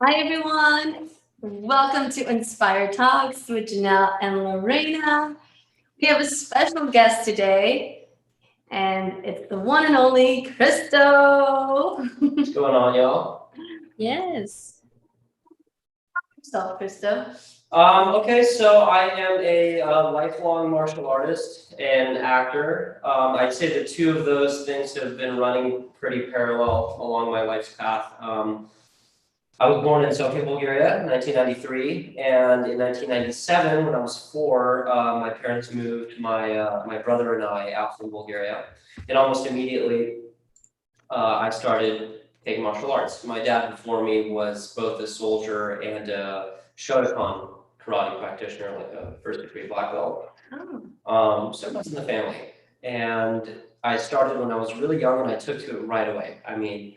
Hi, everyone. Welcome to Inspire Talks with Janelle and Lorena. We have a special guest today, and it's the one and only Christo. What's going on, y'all? Yes. Yourself, Christo. Okay, so I am a lifelong martial artist and actor. I'd say the two of those things have been running pretty parallel along my life's path. I was born in Sofia, Bulgaria in 1993, and in 1997, when I was 4, my parents moved my brother and I out from Bulgaria, and almost immediately I started taking martial arts. My dad before me was both a soldier and a Shotokan karate practitioner, like a first degree black belt. So it was in the family. And I started when I was really young and I took to it right away. I mean,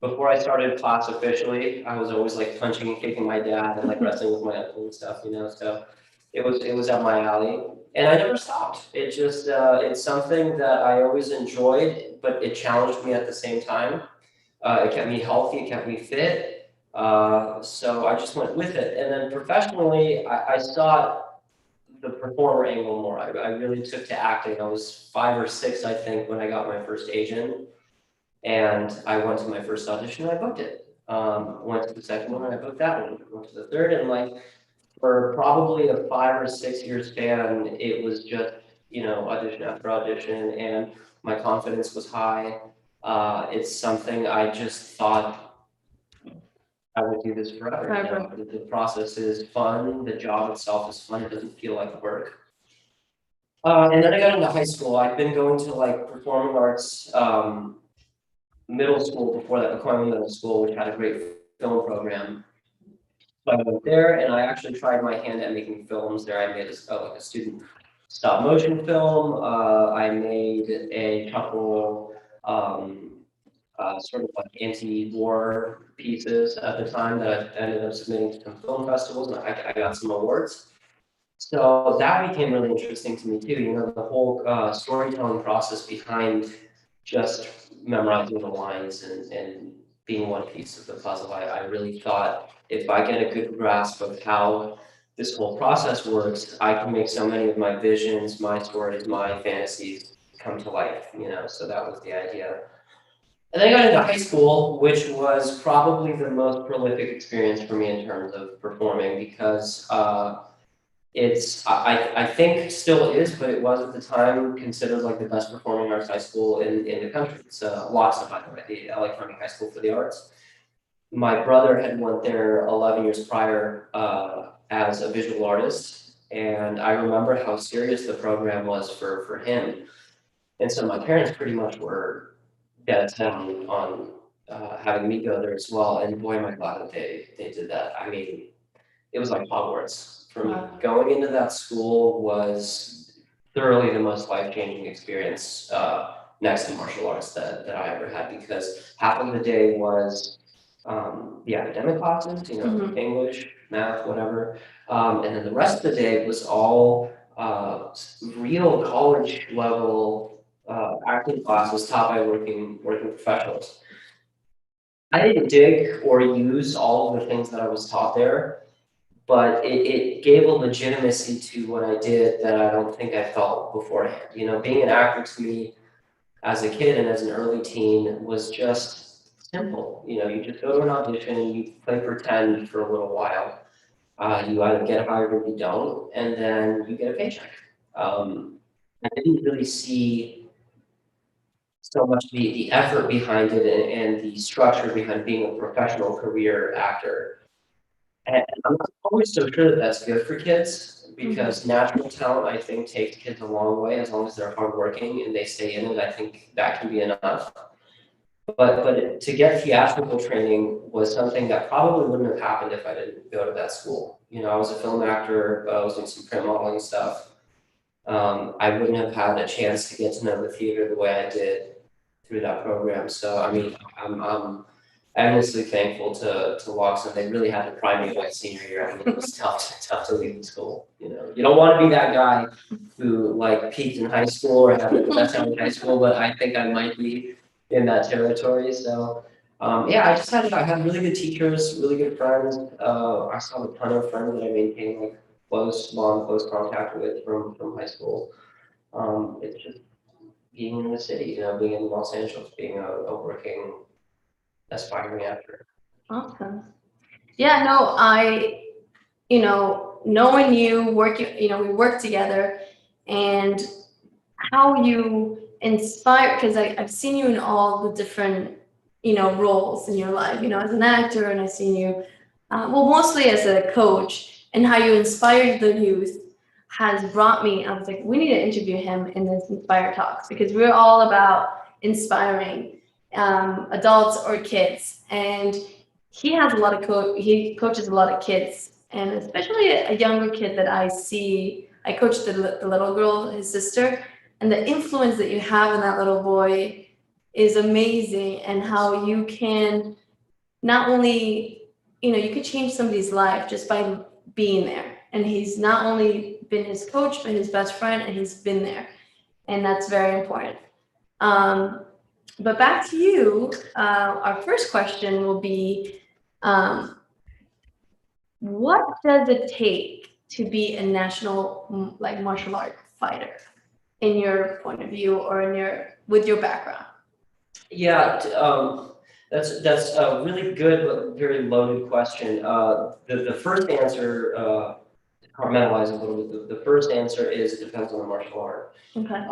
before I started class officially, I was always like punching and kicking my dad and like wrestling with my uncle and stuff, so it was up my alley. And I never stopped. It's something that I always enjoyed, but it challenged me at the same time. It kept me healthy, it kept me fit. So I just went with it. And then professionally, I saw the performer angle more. I really took to acting. I was 5 or 6, I think, when I got my first agent. And I went to my first audition and I booked it. Went to the second one and I booked that one. Went to the third and like for probably a 5 or 6 year span, it was just, audition after audition, and my confidence was high. It's something I just thought I would do this forever. The process is fun, the job itself is fun, it doesn't feel like work. And then I got into high school. I'd been going to like performing arts middle school before that, Bulgarian Middle School, which had a great film program. So I went there, and I actually tried my hand at making films there. I made like a student stop motion film. I made a couple sort of like anti-war pieces at the time that I ended up submitting to some film festivals, and I got some awards. So that became really interesting to me too. The whole storytelling process behind just memorizing the lines and being one piece of the puzzle. I really thought if I get a good grasp of how this whole process works, I can make so many of my visions, my stories, my fantasies come to life. So that was the idea. And then I got into high school, which was probably the most prolific experience for me in terms of performing because I think still is, but it was at the time considered like the best performing arts high school in the country. It's Watson, by the way, the LA County High School for the Arts. My brother had went there 11 years prior as a visual artist, and I remember how serious the program was for him. And so my parents pretty much were dead set on having me go there as well. And boy, am I glad that they did that. I mean, it was like Hogwarts for me. Wow. Going into that school was thoroughly the most life-changing experience next to martial arts that I ever had because half of the day was the academic classes, English, math, whatever. And then the rest of the day was all real college level acting classes taught by working professionals. I didn't dig or use all of the things that I was taught there, but it gave a legitimacy to what I did that I don't think I felt beforehand. Being an actor to me as a kid and as an early teen was just simple. You just go to an audition and you play pretend for a little while. You either get hired or you don't, and then you get a paycheck. I didn't really see so much the effort behind it and the structure behind being a professional career actor. And I'm not always so sure that that's good for kids because natural talent, I think, takes kids a long way as long as they're hardworking and they stay in it. I think that can be enough. But to get theatrical training was something that probably wouldn't have happened if I didn't go to that school. I was a film actor, I was doing some print modeling stuff. I wouldn't have had a chance to get to know the theater the way I did through that program. So I mean, I'm endlessly thankful to Watson. They really had to prime me my senior year. I mean, it was tough to leave the school. You don't want to be that guy who like peaked in high school or had like, the best time in high school, but I think I might be in that territory. So Yeah, I had really good teachers, really good friends. I still have a ton of friends that I maintain like close contact with from high school. It's just being in the city, being in Los Angeles, being a working, aspiring actor. Awesome. Yeah, no, knowing you, working, we work together, and how you inspire, because I've seen you in all the different, roles in your life, as an actor, and I've seen you, well, mostly as a coach, and how you inspired the youth has brought me, I was like, we need to interview him in this Inspire Talks, because we're all about inspiring adults or kids. And he has a lot of he coaches a lot of kids, and especially a younger kid that I see. I coach the little girl, his sister, and the influence that you have in that little boy is amazing. And how you can not only, you could change somebody's life just by being there. And he's not only been his coach, but his best friend, and he's been there. And that's very important. But back to you. Our first question will be, what does it take to be a national like martial art fighter, in your point of view, or with your background? Yeah, that's a really good but very loaded question. The first answer, to compartmentalize a little bit, the first answer is it depends on the martial art. Okay.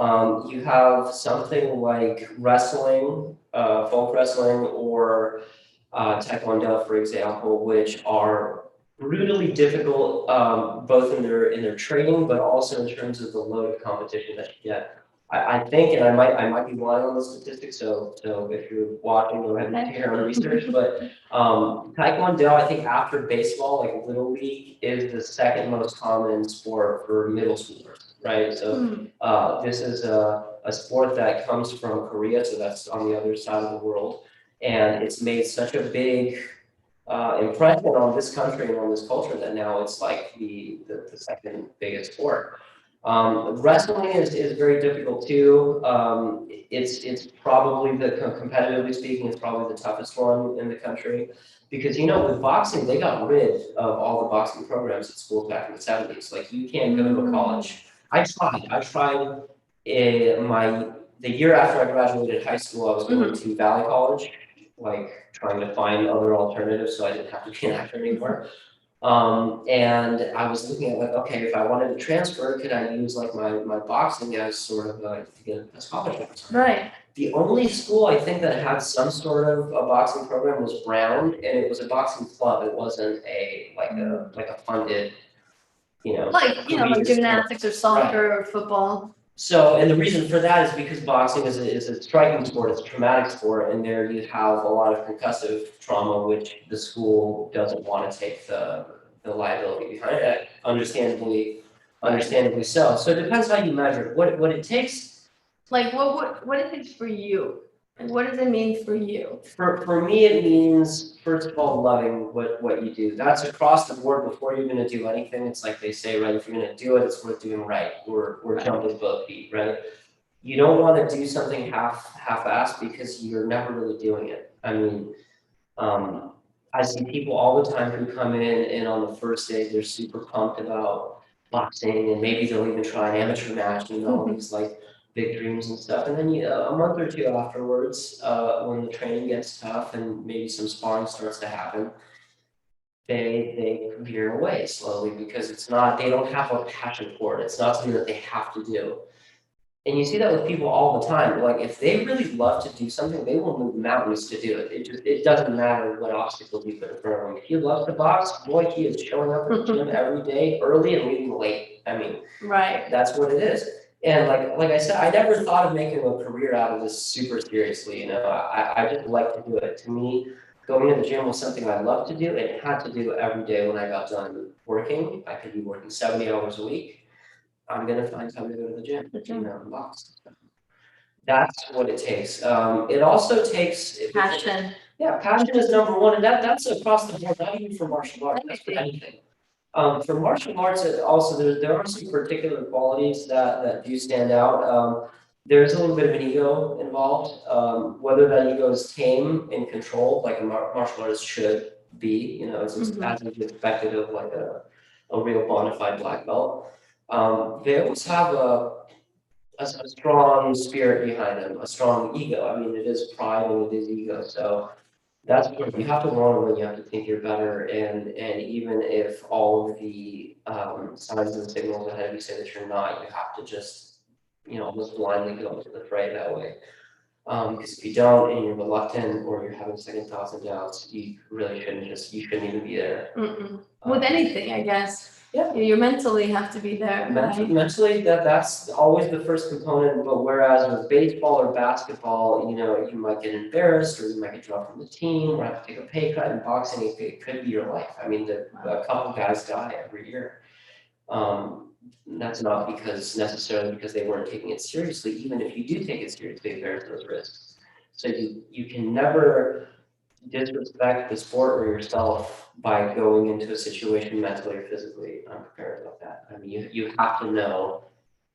You have something like wrestling, folk wrestling, or Taekwondo, for example, which are brutally difficult, both in their training, but also in terms of the load of competition that you get. I think, and I might be lying on the statistics, so if you're watching, go ahead and do your own research. But Taekwondo, I think after baseball, like Little League, is the second most common sport for middle schoolers, right? So this is a sport that comes from Korea, so that's on the other side of the world, and it's made such a big impression on this country and on this culture that now it's like the second biggest sport. Wrestling is very difficult too. It's probably competitively speaking, it's probably the toughest one in the country, because with boxing they got rid of all the boxing programs at schools back in the 70s. Like you can't go to a college. I tried the year after I graduated high school. I was going to Valley College, like trying to find other alternatives so I didn't have to be an actor anymore. And I was looking at like, okay, if I wanted to transfer, could I use like my boxing as sort of to get a scholarship or something? Right. The only school I think that had some sort of a boxing program was Brown, and it was a boxing club. It wasn't like a funded, Like gymnastics or soccer or football. So, and the reason for that is because boxing is a striking sport, it's a traumatic sport, and there you have a lot of concussive trauma, which the school doesn't want to take the liability behind it, understandably so. So it depends how you measure it. What it takes. Like what it takes for you. And what does it mean for you? For me, it means, first of all, loving what you do. That's across the board before you're going to do anything. It's like they say, right? If you're going to do it, it's worth doing right. We're jumping with both feet, right? You don't want to do something half-assed because you're never really doing it. I mean, I see people all the time who come in and on the first day they're super pumped about boxing, and maybe they'll even try an amateur match and all these like big dreams and stuff. And then a month or two afterwards, when the training gets tough and maybe some sparring starts to happen, they veer away slowly because they don't have a passion for it. It's not something that they have to do. And you see that with people all the time. Like if they really love to do something, they will move mountains to do it. It doesn't matter what obstacles you put in front of them. If he loves to box, boy, he is showing up at the gym every day, early and leaving late. I mean, right. That's what it is. And like I said, I never thought of making a career out of this super seriously. I just like to do it. To me, going to the gym was something I loved to do and had to do every day when I got done working. I could be working 70 hours a week. I'm gonna find time to go to the gym, and box. That's what it takes. It also takes Passion. Yeah, passion is number one, and that's across the board, not even for martial arts, that's for anything. For martial arts, there are some particular qualities that do stand out. there's a little bit of an ego involved. Whether that ego is tame and controlled, like a martial artist should be, it's as is expected of like a real bona fide black belt. They always have a strong spirit behind them, a strong ego. I mean, it is pride and it is ego. So that's what you have to learn when you have to think you're better. And even if all of the signs and signals ahead of you say that you're not, you have to just, almost blindly go into the fray that way. Because if you don't and you're reluctant or you're having second thoughts and doubts, you really you shouldn't even be there. With anything, I guess. Yeah. You mentally have to be there. Mentally, that's always the first component. But whereas with baseball or basketball, you might get embarrassed or you might get dropped from the team or have to take a pay cut. In boxing, it could be your life. I mean, a couple guys die every year. That's not necessarily because they weren't taking it seriously. Even if you do take it seriously, there's those risks. So you can never disrespect the sport or yourself by going into a situation mentally or physically unprepared like that. I mean, you have to know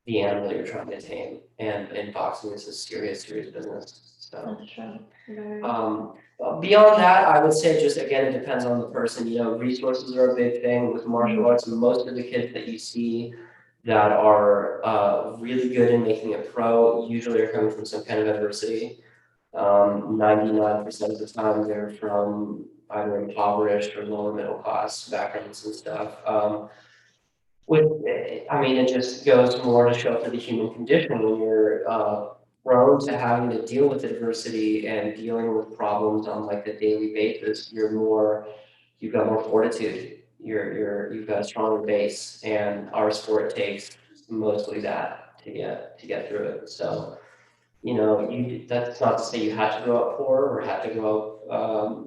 the animal you're trying to tame, and boxing is a serious business. So that's true. beyond that, I would say just again, it depends on the person. Resources are a big thing with martial arts. Most of the kids that you see that are really good in making it pro usually are coming from some kind of adversity. 99% of the time they're from either impoverished or lower middle class backgrounds and stuff. I mean, it just goes more to show for the human condition when you're prone to having to deal with adversity and dealing with problems on like a daily basis. You've got more fortitude. You've got a stronger base, and our sport takes mostly that to get through it. So. That's not to say you had to grow up poor or had to grow up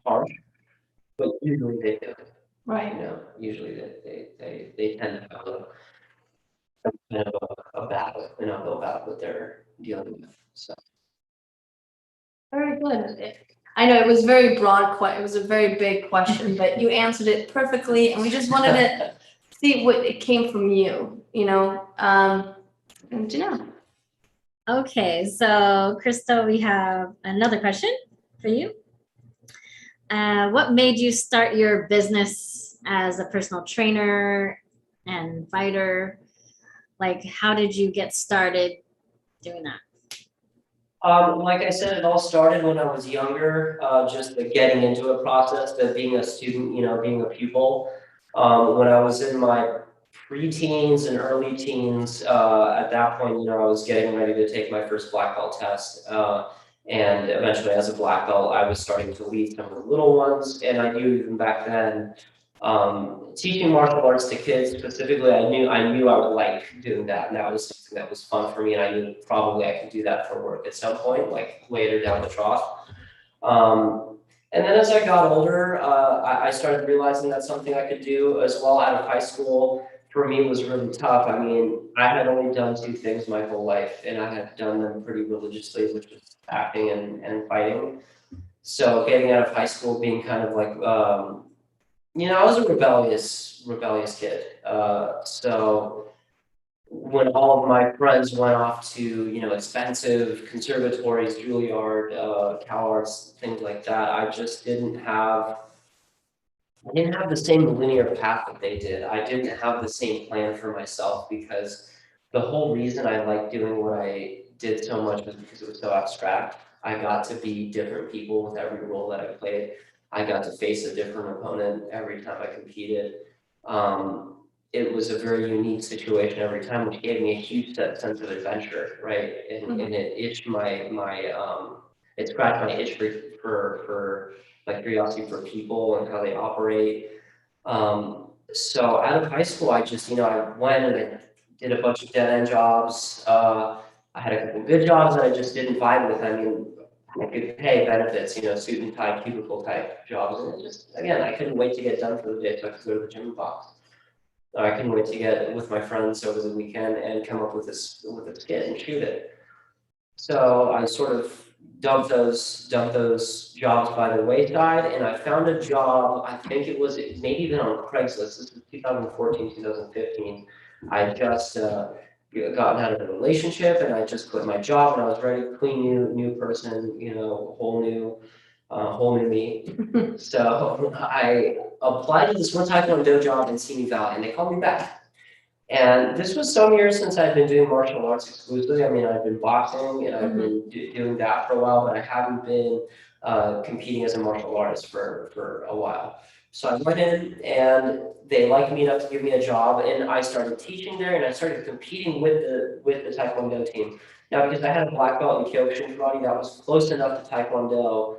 harsh, but usually they do. Right. Usually they tend to have a kind of a battle, an uphill battle that they're dealing with. So. Very good. I know it was very broad. It was a very big question, but you answered it perfectly, and we just wanted to see what it came from you. And Janelle. Okay, so Christo, we have another question for you. What made you start your business as a personal trainer and fighter? Like, how did you get started doing that? Like I said, it all started when I was younger, just the getting into a process, the being a student, being a pupil. When I was in my pre-teens and early teens, at that point, I was getting ready to take my first black belt test. And eventually as a black belt, I was starting to lead some of the little ones. And I knew even back then, teaching martial arts to kids specifically, I knew I would like doing that. And that was something that was fun for me. And I knew probably I could do that for work at some point, like later down the trough. And then as I got older, I started realizing that's something I could do as well out of high school. For me, it was really tough. I mean, I had only done two things my whole life, and I had done them pretty religiously, which was acting and fighting. So getting out of high school, being kind of like, I was a rebellious kid. So when all of my friends went off to, expensive conservatories, Juilliard, Cal Arts, things like that, I didn't have the same linear path that they did. I didn't have the same plan for myself because the whole reason I liked doing what I did so much was because it was so abstract. I got to be different people with every role that I played. I got to face a different opponent every time I competed. It was a very unique situation every time, which gave me a huge sense of adventure, right? And it itched it scratched my itch for like curiosity for people and how they operate. So out of high school, I just, I went and I did a bunch of dead end jobs. I had a couple good jobs that I just didn't vibe with. I mean, I could pay benefits, suit and tie, cubicle type jobs. And it just, again, I couldn't wait to get done for the day so I could go to the gym and box. I couldn't wait to get with my friends over the weekend and come up with a skit and shoot it. So I sort of dumped those jobs by the wayside, and I found a job. I think it was maybe even on Craigslist. This was 2014, 2015. I just gotten out of a relationship, and I just quit my job, and I was ready, clean, new person, whole new me. So I applied to this one Taekwondo job in Simi Valley, and they called me back. And this was some years since I've been doing martial arts exclusively. I mean, I've been boxing and I've been doing that for a while, but I haven't been competing as a martial artist for a while. So I went in and they liked me enough to give me a job, and I started teaching there, and I started competing with the Taekwondo team. Now, because I had a black belt in Kyokushin karate that was close enough to Taekwondo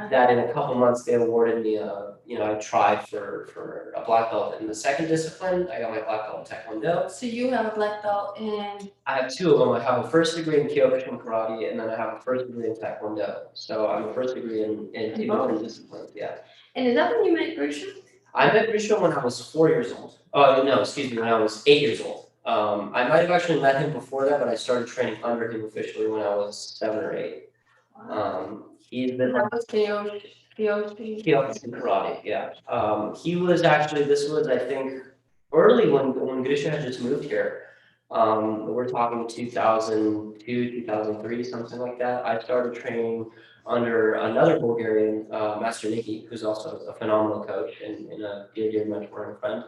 that in a couple months they awarded me I tried for a black belt in the second discipline. I got my black belt in Taekwondo. So you have a black belt in. I have two of them. I have a first degree in Kyokushin karate, and then I have a first degree in Taekwondo. So I'm a first degree in two different disciplines. Yeah. And is that when you met Grusha? I met Christo when I was 4 years old. Oh no, excuse me, when I was 8 years old. I might have actually met him before that, but I started training under him officially when I was 7 or 8. He's been That was Kyoshi. Kyokushin karate, yeah. This was I think early when Grisha had just moved here. We're talking 2002, 2003, something like that. I started training under another Bulgarian, Master Nikki, who's also a phenomenal coach and a dear mentor and friend.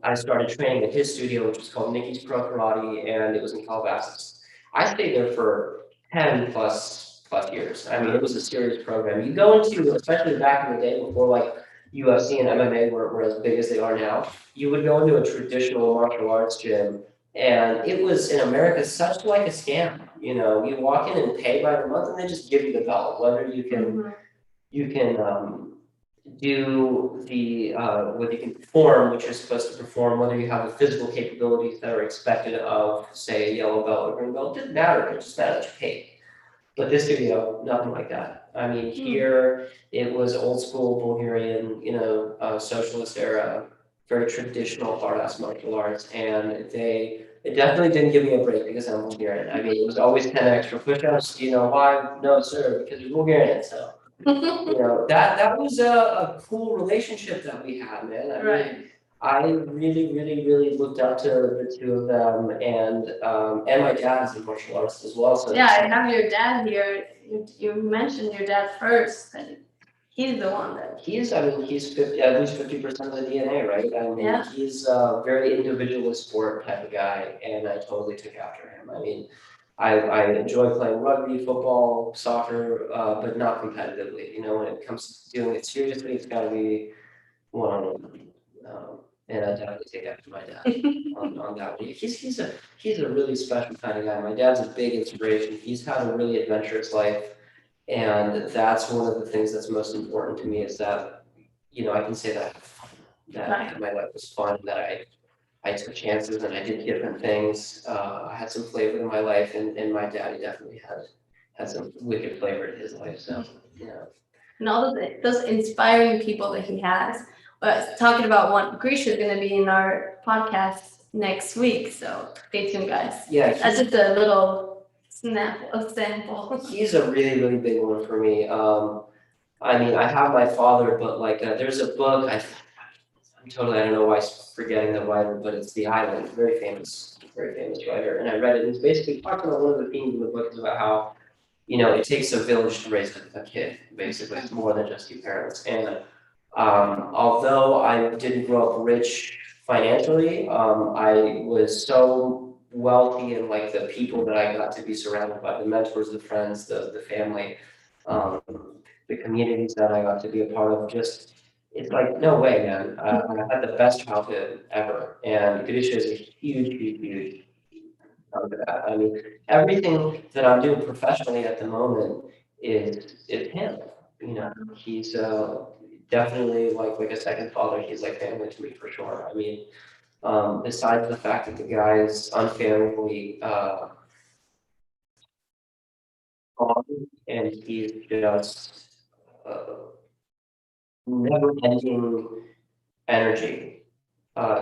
I started training at his studio, which was called Nikki's Pro Karate, and it was in Calabasas. I stayed there for 10 plus years. I mean, it was a serious program. You go into, especially back in the day before like UFC and MMA were as big as they are now, you would go into a traditional martial arts gym, and it was in America such like a scam. You walk in and pay by the month, and they just give you the belt, whether you can do the what you can perform, which you're supposed to perform, whether you have the physical capabilities that are expected of, say, a yellow belt or green belt. It didn't matter. It just mattered that you paid. But this studio, nothing like that. I mean, here it was old school Bulgarian, socialist era, very traditional hard ass martial arts, and it definitely didn't give me a break because I'm Bulgarian. I mean, it was always 10 extra push-ups. Why? No, sir, because you're Bulgarian. So that was a cool relationship that we had, man. I mean, I really, really, really looked up to the two of them, and my dad is a martial artist as well. So yeah, I have your dad here. You mentioned your dad first, and he's the one that. He's 50, at least 50% of the DNA, right? I mean, he's a very individualist sport type of guy, and I totally took after him. I mean, I enjoy playing rugby, football, soccer, but not competitively. When it comes to doing it seriously, it's got to be one-on-one. And I definitely take after my dad on that one. He's a really special kind of guy. My dad's a big inspiration. He's had a really adventurous life, and that's one of the things that's most important to me is that I can say that my life was fun, that I took chances and I did different things. I had some flavor in my life, and my daddy definitely had some wicked flavor in his life. So And all those inspiring people that he has. But talking about what Grisha is going to be in our podcast next week, so stay tuned, guys. Yeah, that's just a little sample. He's a really, really big one for me. I mean, I have my father, but like, there's a book. I don't know why I'm forgetting the writer, but it's The Island. Very famous writer. And I read it. And it's basically talking about one of the themes of the book is about how, it takes a village to raise a kid. Basically, it's more than just your parents. And although I didn't grow up rich financially, I was so wealthy in like the people that I got to be surrounded by, the mentors, the friends, the family, the communities that I got to be a part of. It's like, no way, man. I had the best childhood ever, and Grisha is a huge part of that. I mean, everything that I'm doing professionally at the moment is him. He's definitely like a second father. He's like family to me for sure. I mean, besides the fact that the guy is unfailingly calm, and he's just never-ending energy.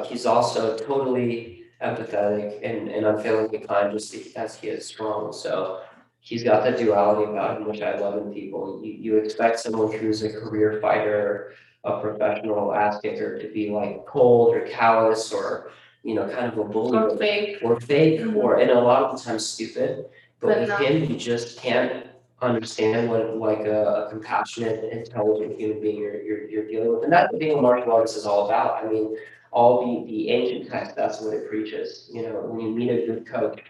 He's also totally empathetic and unfailingly kind, just as he is strong. So he's got the duality about him, which I love in people. You expect someone who's a career fighter, a professional ass kicker, to be like cold or callous or kind of a bully Or fake. or fake Mhm. or, and a lot of the time stupid. But But with not- him, you just can't understand what like a compassionate, intelligent human being you're dealing with. And that's what being a martial artist is all about. I mean, all the ancient text, that's what it preaches. When you meet a good coach,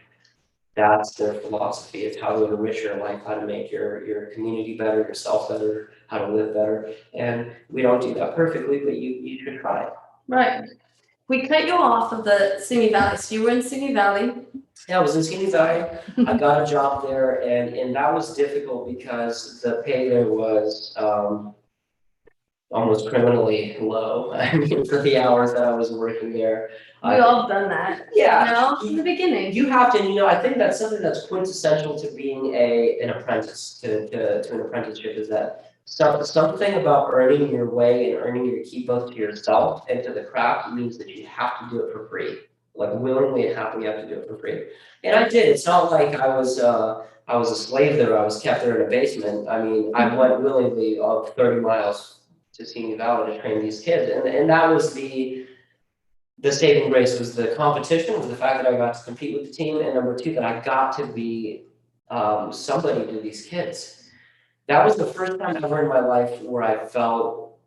that's their philosophy. It's how to enrich your life, how to make your community better, yourself better, how to live better. And we don't do that perfectly, but you should try. Right. We cut you off of the Simi Valley. So you were in Simi Valley. Yeah, I was in Simi Valley. I got a job there, and that was difficult because the pay there was almost criminally low. I mean, for the hours that I was working there. We all done that. Yeah. From the beginning. You have to, I think that's something that's quintessential to being an apprentice, to an apprenticeship, is that something about earning your way and earning your keep both to yourself and to the craft means that you have to do it for free. Like willingly and happily, you have to do it for free. And I did. It's not like I was a slave there. I was kept there in a basement. I mean, I went willingly of 30 miles to Simi Valley to train these kids, and that was the saving grace, was the competition, was the fact that I got to compete with the team, and number two, that I got to be somebody to these kids. That was the first time ever in my life where I felt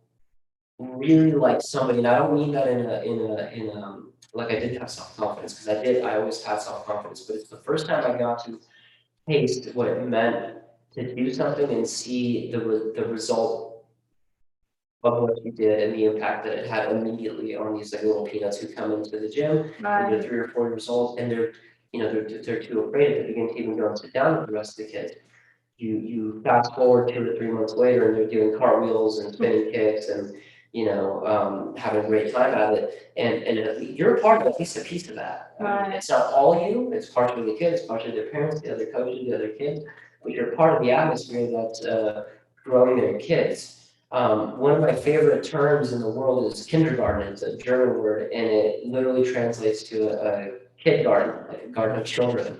really like somebody, and I don't mean that in a like I didn't have self-confidence, because I always had self-confidence, but it's the first time I got to taste what it meant to do something and see the result of what you did and the impact that it had immediately on these like little peanuts who come into the gym. And they're 3 or 4 years old, and they're too afraid at the beginning to even go and sit down with the rest of the kids. You fast forward 2 to 3 months later, and they're doing cartwheels and spinning kicks and having a great time at it. And you're a part of at least a piece of that. Right. It's not all you. It's partially the kids, partially their parents, the other coaches, the other kids. But you're part of the atmosphere that's growing their kids. One of my favorite terms in the world is kindergarten. It's a German word, and it literally translates to a kid garden, like a garden of children.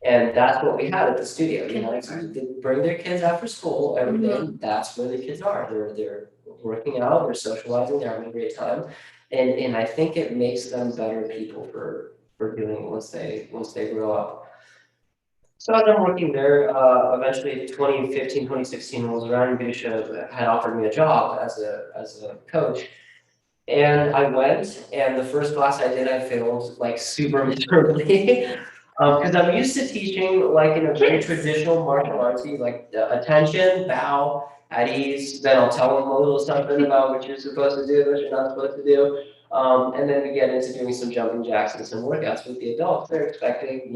And that's what we had at the studio. They bring their kids after school every day. That's where the kids are. They're working out, they're socializing, they're having a great time, and I think it makes them better people for doing it once they grow up. So as I'm working there, eventually 2015, 2016 rolls around, and Bishop had offered me a job as a coach. And I went, and the first class I did, I failed like super miserably. Because I'm used to teaching like in a very traditional martial artsy, like attention, bow, at ease. Then I'll tell them a little something about what you're supposed to do, what you're not supposed to do. And then we get into doing some jumping jacks and some workouts with the adults. They're expecting,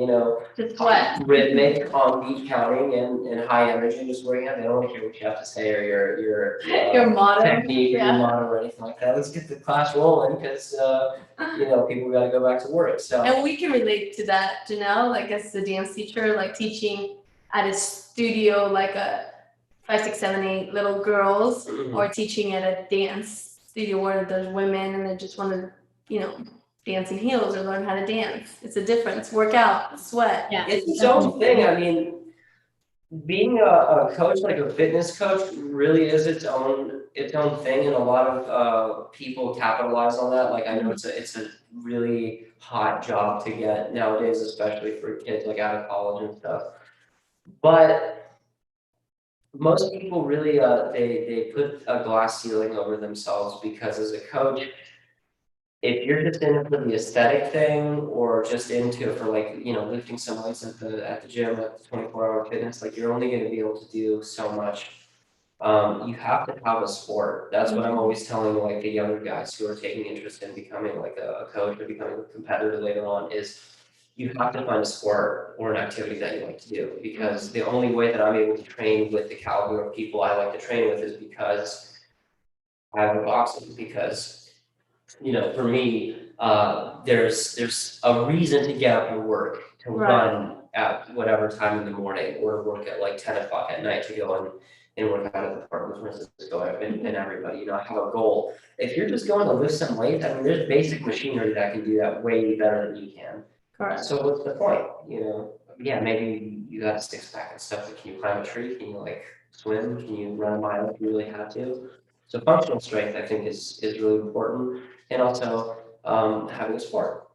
Just what? rhythmic, beat counting and high energy, just working out. They don't want to hear what you have to say or your Your motto. technique or Yeah. your motto or anything like that. Let's get the class rolling, because people got to go back to work. So And we can relate to that, Janelle, like as a dance teacher, like teaching at a studio, like a 5, 6, 7, 8 little girls, or teaching at a dance studio where there's women and they just want to, dancing heels or learn how to dance. It's a difference. Work out, sweat. Yeah. it's its own thing. I mean, being a coach, like a fitness coach, really is its own thing, and a lot of people capitalize on that. Like I know it's a really hot job to get nowadays, especially for kids like out of college and stuff. But most people really they put a glass ceiling over themselves, because as a coach, if you're just in it for the aesthetic thing, or just into it for like, lifting some weights at the gym at the 24-hour fitness, like you're only going to be able to do so much. You have to have a sport. That's what I'm always telling like the younger guys who are taking interest in becoming like a coach or becoming a competitor later on, is you have to find a sport or an activity that you like to do, because the only way that I'm able to train with the caliber of people I like to train with is because I have a boxing. Because for me, there's a reason to get up and work, to run at whatever time in the morning, or to work at like 10 o'clock at night to go and work out at the Park of Francisco and everybody. I have a goal. If you're just going to lift some weights, I mean, there's basic machinery that can do that way better than you can. Correct. So what's the point? Yeah, maybe you got a six pack and stuff, but can you climb a tree? Can you like swim? Can you run a mile if you really have to? So functional strength, I think, is really important, and also having a sport.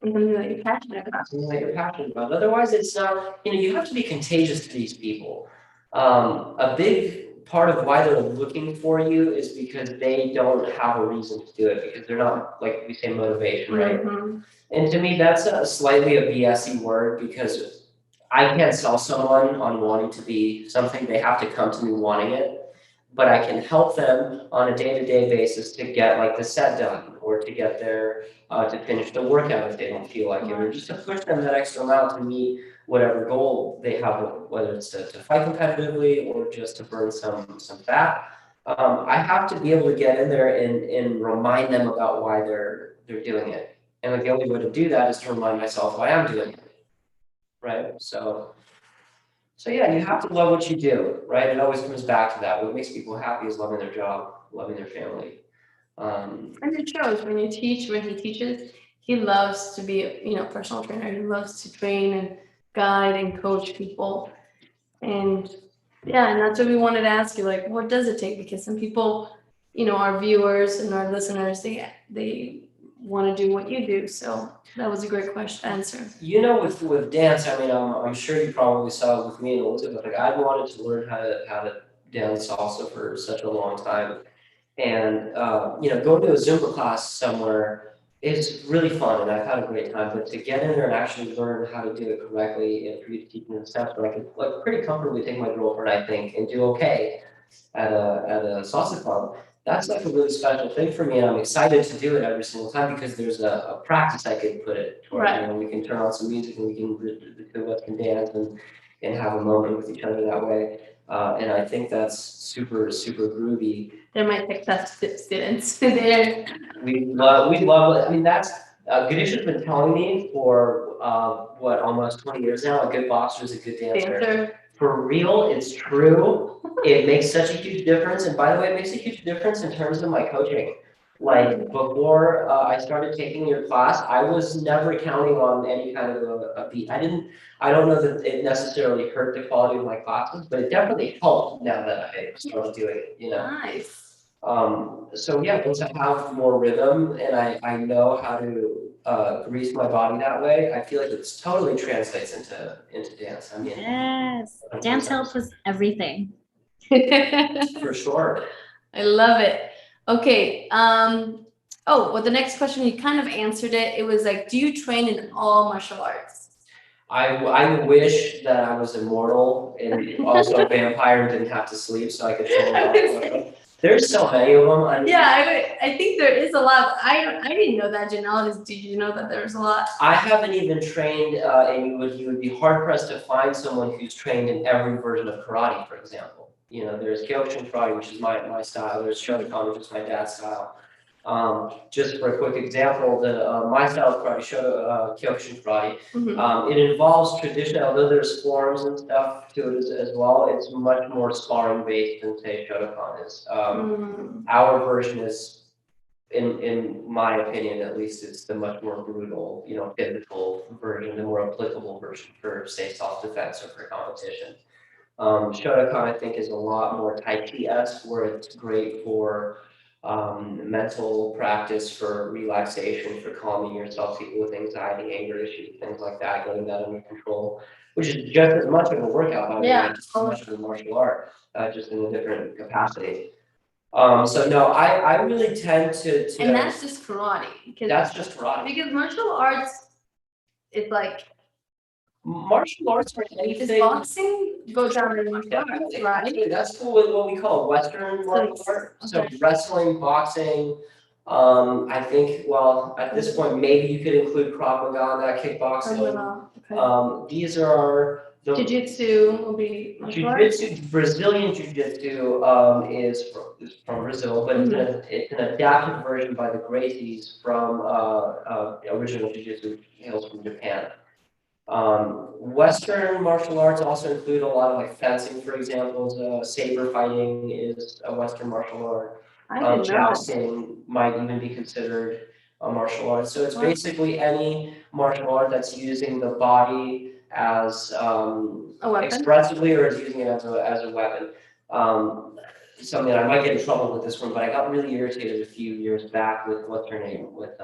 Something that you're passionate about. something that you're passionate about. Otherwise, it's not, you have to be contagious to these people. A big part of why they're looking for you is because they don't have a reason to do it, because they're not, like we say, motivation, right? Mhm. And to me, that's a slightly a BS-y word, because I can't sell someone on wanting to be something. They have to come to me wanting it. But I can help them on a day-to-day basis to get like the set done, or to get their, to finish the workout if they don't feel like it, or just to push them that extra mile to meet whatever goal they have, whether it's to fight competitively or just to burn some fat. I have to be able to get in there and remind them about why they're doing it. And like the only way to do that is to remind myself why I'm doing it, right? So yeah, you have to love what you do, right? It always comes back to that. What makes people happy is loving their job, loving their family. And it shows when you teach, when he teaches, he loves to be a personal trainer. He loves to train and guide and coach people. And yeah, and that's what we wanted to ask you, like, what does it take? Because some people, our viewers and our listeners, they want to do what you do. So that was a great question answer. With dance, I mean, I'm sure you probably saw it with me and Elizabeth. Like, I wanted to learn how to dance salsa for such a long time. And going to a Zumba class somewhere is really fun, and I've had a great time. But to get in there and actually learn how to do it correctly, and for you to teach me the steps, where I could like pretty comfortably take my girlfriend, I think, and do okay at a salsa club, that's like a really special thing for me, and I'm excited to do it every single time, because there's a practice I could put it towards. Right. We can turn on some music, and the two of us can dance and have a moment with each other that way. And I think that's super, super groovy. There might take test students there. We love it. I mean, that's, Ganesha's been telling me for, almost 20 years now, a good boxer is a good dancer. Dancer. For real, it's true. It makes such a huge difference. And by the way, it makes a huge difference in terms of my coaching. Like, before I started taking your class, I was never counting on any kind of a beat. I don't know that it necessarily hurt the quality of my classes, but it definitely helped now that I started doing it, Nice. So yeah, once I have more rhythm and I know how to grease my body that way, I feel like it totally translates into dance. I mean, Yes. 100%. Dance helps with everything. For sure. I love it. Okay. Well, the next question, you kind of answered it. It was like, do you train in all martial arts? I wish that I was immortal and also a vampire and didn't have to sleep, so I could train all. There's so many of them. Yeah, I think there is a lot. I didn't know that, Janelle. Did you know that there's a lot? I haven't even trained, and you would be hard pressed to find someone who's trained in every version of karate, for example. There's Kyokushin karate, which is my style. There's Shotokan, which is my dad's style. Just for a quick example, my style of karate, Kyokushin karate, it involves tradition, although there's forms and stuff to it as well. It's much more sparring based than say Shotokan is. Our version is, in my opinion at least, it's the much more brutal, physical version, the more applicable version for say self-defense or for competition. Shotokan, I think, is a lot more Tai Chi-esque, where it's great for mental practice, for relaxation, for calming yourself, people with anxiety, anger issues, things like that, getting that under control, which is just as much of a workout, by the way, just as much of a martial art, just in a different capacity. So no, I really tend to. And that's just karate. That's just karate. Because martial arts, it's like. Martial arts are anything. Is boxing goes down in martial arts, right? That's what we call Western martial art. So wrestling, boxing. I think, well, at this point, maybe you could include Krav Maga, kickboxing. Okay. These are the. Jiu-jitsu will be. Jiu-jitsu, Brazilian Jiu-jitsu is from Brazil, but it's an adapted version by the Gracies from original Jiu-jitsu, which hails from Japan. Western martial arts also include a lot of like fencing, for example. Saber fighting is a Western martial art. Jousting might even be considered a martial art. So it's basically any martial art that's using the body as expressively, or is using it as a weapon. Something I might get in trouble with this one, but I got really irritated a few years back with what's her name, with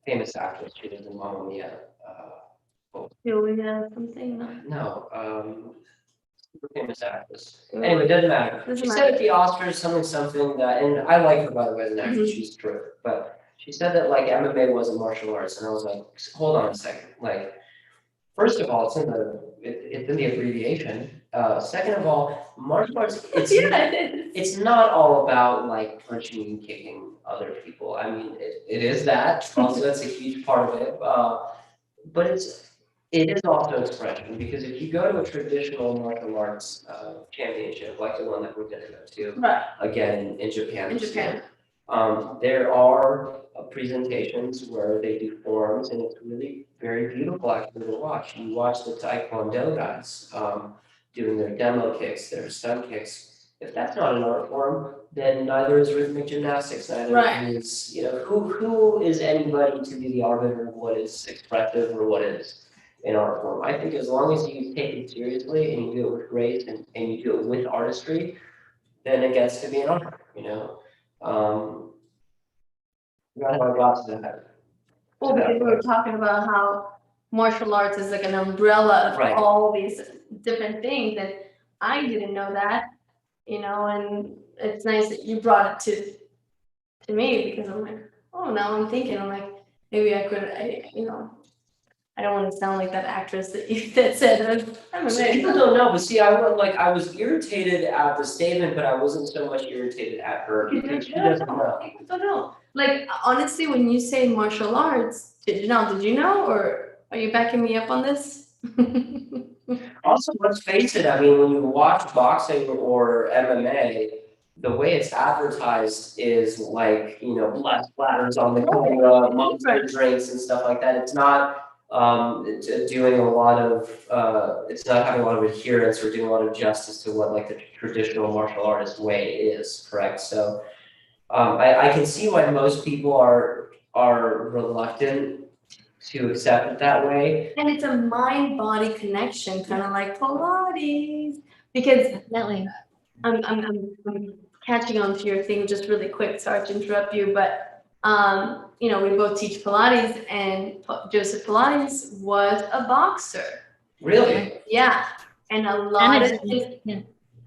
famous actress. She was in Mamma Mia. Julia something. No. No, super famous actress. Mm. Anyway, doesn't matter. Doesn't She matter. said at the Oscars something that, and I like her by the way as an actress. Mhm. She's terrific. But she said that like MMA wasn't martial arts, and I was like, hold on a second. Like, first of all, it's in the abbreviation. Second of all, martial arts Yeah, it is. it's not all about like punching and kicking other people. I mean, it is that. Also, that's a huge part of it. But it is also expression because if you go to a traditional martial arts championship, like the one that we're going to go to, Right. again in Japan, In Japan. there are presentations where they do forms, and it's really very beautiful actually to watch. You watch the Taekwondo guys doing their demo kicks, their stunt kicks. If that's not an art form, then neither is rhythmic gymnastics. Neither Right. is, who is anybody to be the arbiter of what is expressive or what is an art form. I think as long as you take it seriously and you do it with grace and you do it with artistry, then it gets to be an art. That's how I got to that. Well, because we were talking about how martial arts is like an umbrella of Right. all these different things, and I didn't know that, and it's nice that you brought it to me because I'm like, oh, now I'm thinking, I'm like, maybe I could, I don't want to sound like that actress that said, I'm So people don't know, but see, I was irritated at the statement, but I wasn't so much irritated at her because she doesn't know. People don't know. Like, honestly, when you say martial arts, did you know, or are you backing me up on this? Also, let's face it, I mean, when you watch boxing or MMA, the way it's advertised is like, blood splatters on the camera, monster drinks and stuff like that. It's not doing a lot of, it's not having a lot of adherence or doing a lot of justice to what like the traditional martial artist way is, correct? So I can see why most people are reluctant to accept it that way. And it's a mind-body connection, kind of like Pilates, because Definitely. I'm catching on to your thing just really quick. Sorry to interrupt you, but we both teach Pilates, and Joseph Pilates was a boxer. Really? Yeah, and a lot of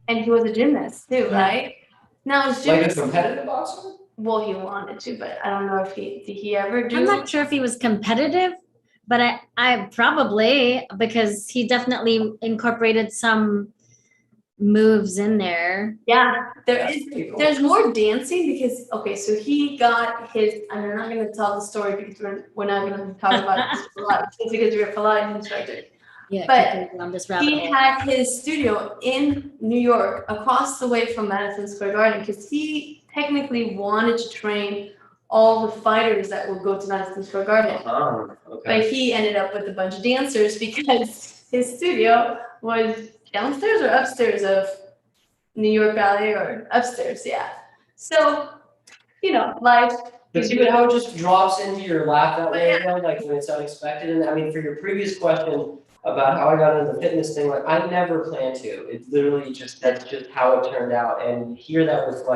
and he was a gymnast too, right? Now his Like a gymnast. competitive boxer? Well, he wanted to, but I don't know if did he ever do. I'm not sure if he was competitive, but I probably, because he definitely incorporated some moves in there. Yeah, That's pretty cool. there's more dancing because so he got his, and I'm not gonna tell the story because we're not gonna talk about this a lot just because you're a Pilates instructor. Yeah, But on this rabbit he hole. had his studio in New York, across the way from Madison Square Garden, because he technically wanted to train all the fighters that would go to Madison Square Garden. Okay. But he ended up with a bunch of dancers because his studio was downstairs or upstairs of New York Ballet, or upstairs, yeah. So, life. But see, how it just drops into your lap that way, like when it's unexpected. And I mean, for your previous question about how I got into the fitness thing, like I never planned to. It's literally that's just how it turned out. And you hear that with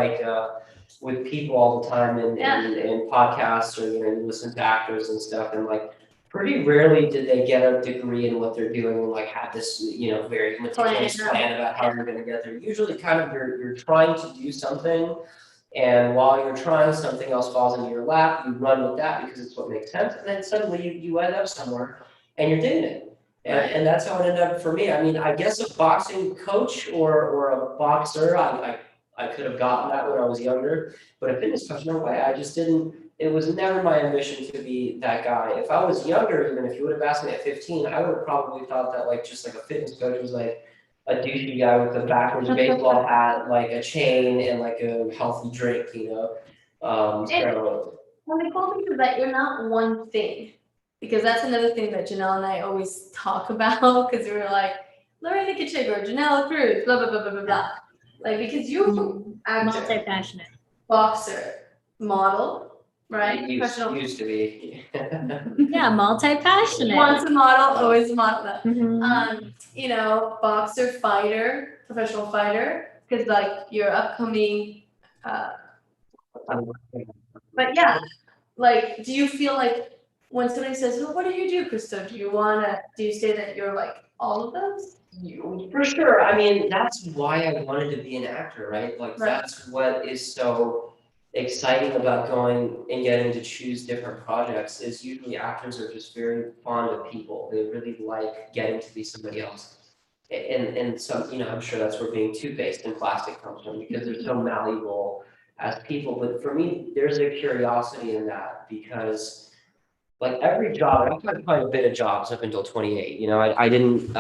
with people all the time in podcasts, or you listen to actors and stuff, and like pretty rarely did they get a degree in what they're doing and like have this very meticulous plan about how you're going to get there. Usually kind of you're trying to do something, and while you're trying, something else falls into your lap, you run with that because it's what makes sense, and then suddenly you end up somewhere and you're doing it. And that's how it ended up for me. I mean, I guess a boxing coach or a boxer, I could have gotten that when I was younger, but a fitness coach, no way. I just didn't. It was never my ambition to be that guy. If I was younger, even if you would have asked me at 15, I would have probably thought that like just like a fitness coach was like a douchey guy with a backwards baseball hat, like a chain and like a healthy drink, So Well, the cool thing is that you're not one thing, because that's another thing that Janelle and I always talk about, because we were like, Lorena Kitchig or Janelle Cruz, blah, blah, blah, blah, blah, blah. Like, because you actor, Multi-passionate. boxer, model, right? Used to be. Yeah, multi-passionate. Once a model, always a model. Mhm. Boxer, fighter, professional fighter, because like your upcoming, but yeah, like, do you feel like when somebody says, well, what do you do, Christo? Do you say that you're like all of those? For sure. I mean, that's why I wanted to be an actor, right? Like Right. that's what is so exciting about going and getting to choose different projects is usually actors are just very fond of people. They really like getting to be somebody else. And some, I'm sure that's where being two-faced and plastic comes from because they're so malleable as people. But for me, there's a curiosity in that because like every job, I've had quite a bit of jobs up until 28. I didn't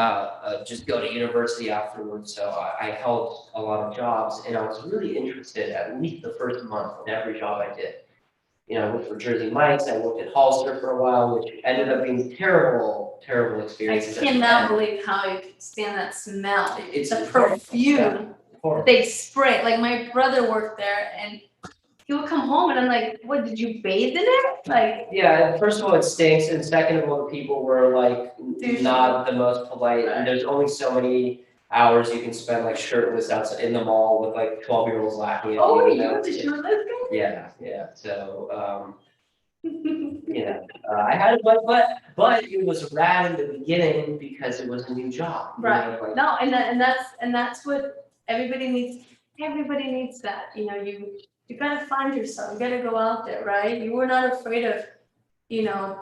just go to university afterwards, so I held a lot of jobs, and I was really interested at least the first month in every job I did. I worked for Jersey Mike's, I worked at Hollister for a while, which ended up being terrible, terrible I experiences. cannot believe how you can stand that smell. It's the horrible. perfume Yeah, horrible. they spray. Like my brother worked there, and he would come home, and I'm like, "What? Did you bathe in it?" Like, Yeah, first of all, it stinks, and second of all, the people were like not the most polite, and there's only so many hours you can spend like shirtless outside in the mall with like 12-year-olds laughing at oh, you. you were the shirtless Yeah. So, guy. I had, but it was rad in the beginning because it was a new job. Right. Like, No, and that's what everybody needs. Everybody needs that. You gotta find yourself. You gotta go out there, right? You were not afraid of,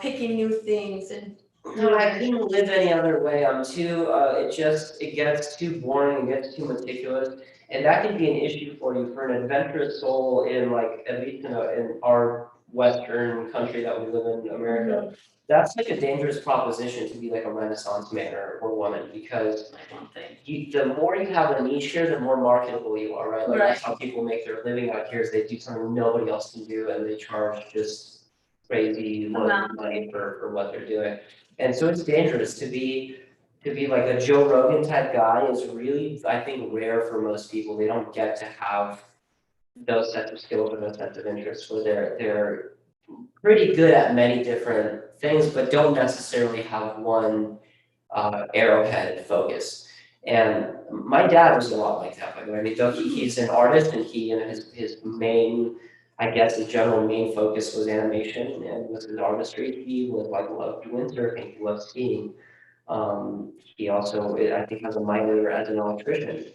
picking new things and. no, I couldn't live any other way. I'm too. It gets too boring. It gets too meticulous, and that can be an issue for you for an adventurous soul in like at least in our Western country that we live in, America. That's like a dangerous proposition to be like a Renaissance man or woman because I don't think. the more you have a niche here, the more marketable you are, right? Like Right. that's how people make their living out here is they do something nobody else can do and they charge just crazy money for what they're doing. And so it's dangerous to be like a Joe Rogan type guy is really, I think, rare for most people. They don't get to have those sets of skills or those sets of interests where they're pretty good at many different things, but don't necessarily have one arrowhead focus. And my dad was a lot like that, by the way. I mean, though he's an artist and his main, I guess, his general main focus was animation and was his artistry. He was like loved windsurfing, he loved skiing. He also, I think, has a minor as an electrician,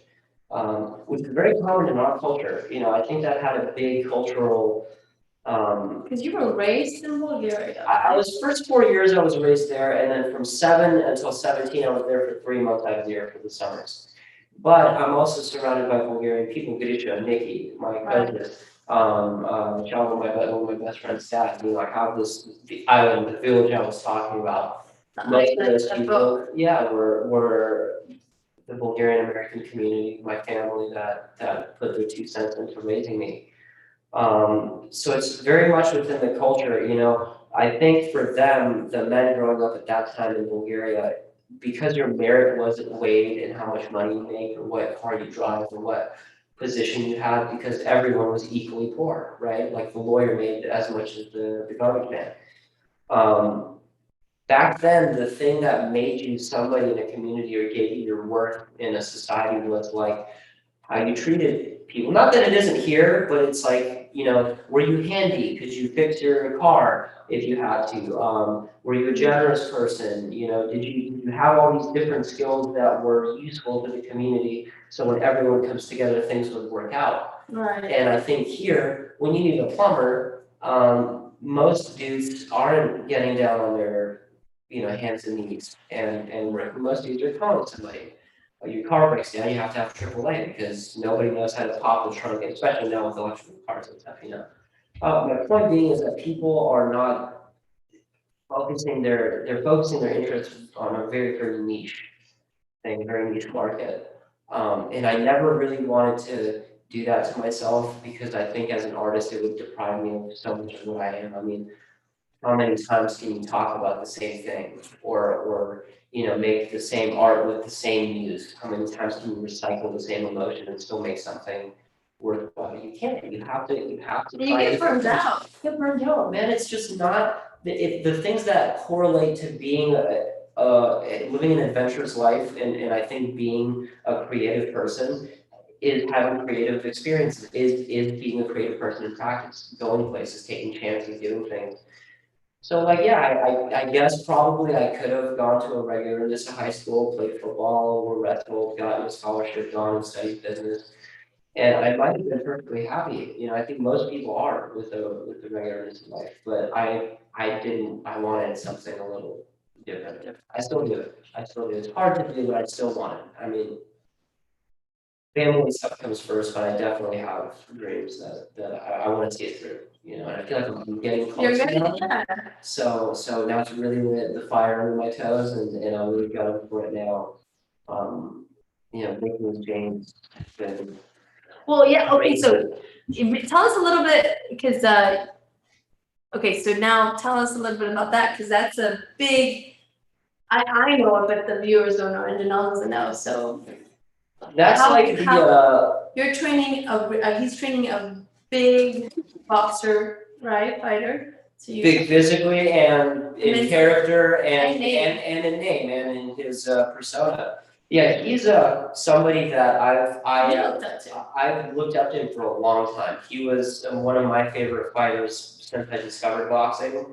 which is very common in our culture. I think that had a big cultural Because you were raised in Bulgaria. I was first 4 years I was raised there, and then from 7 until 17 I was there for 3 months out of the year for the summers. But I'm also surrounded by Bulgarian people, Grisha, Nikki, my cousin, John, one of my best friend's dad. I have the island, the village I was talking about. Most of those people, yeah, were the Bulgarian-American community, my family that put their 2 cents into raising me. So it's very much within the culture, I think for them, the men growing up at that time in Bulgaria, because your merit wasn't weighed in how much money you make or what car you drive or what position you have, because everyone was equally poor, right? Like the lawyer made as much as the garbage man. Back then, the thing that made you somebody in a community or gave you your worth in a society was like how you treated people. Not that it isn't here, but it's like, were you handy? Could you fix your car if you had to? Were you a generous person? Did you have all these different skills that were useful to the community? So when everyone comes together, things would work out. Right. And I think here, when you need a plumber, most dudes aren't getting down on their, hands and knees. And most dudes are calling somebody. Your car breaks down, you have to have AAA because nobody knows how to pop the trunk, especially now with electric cars and stuff. My point being is that people are not they're focusing their interests on a very, very niche thing, very niche market. And I never really wanted to do that to myself because I think as an artist, it would deprive me of so much of what I am. I mean, how many times can you talk about the same thing or make the same art with the same muse? How many times can you recycle the same emotion and still make something worthwhile? You can't. You have to You get burned out. Get burned out, man. It's just not the things that correlate to being living an adventurous life and I think being a creative person is having creative experiences, is being a creative person in practice, going places, taking chances, doing things. So like, yeah, I guess probably I could have gone to a regular just a high school, played football or wrestled, gotten a scholarship, gone and studied business. And I might have been perfectly happy, I think most people are with the regularness in life, but I didn't, I wanted something a little different. I still do it. I still do. It's hard to do, but I still want it. I mean, family stuff comes first, but I definitely have dreams that I want to see it through, and I feel like I'm getting You're close good, now. yeah. So now it's really lit the fire under my toes and I'm really gunning for it now. Making those changes has been Well, yeah, okay, crazy. so tell us a little bit, because, okay, so now tell us a little bit about that, because that's a big, I know it, but the viewers don't know, and Janelle doesn't know, so. That's How- like You're training he's training a big boxer, right, fighter? So you. big physically and in Mentally. character and And name. and in name and in his persona. Yeah, he's somebody that You looked up to. I've looked up to him for a long time. He was one of my favorite fighters since I discovered boxing.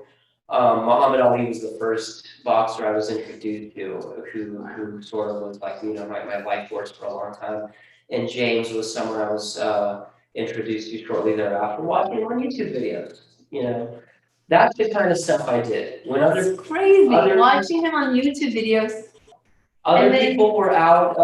Muhammad Ali was the first boxer I was introduced to, who sort of was like my life force for a long time. And James was someone I was introduced to shortly thereafter, watching on YouTube videos. That's the kind of stuff I did. When That's crazy, other- watching him on YouTube videos, other And then- people were out,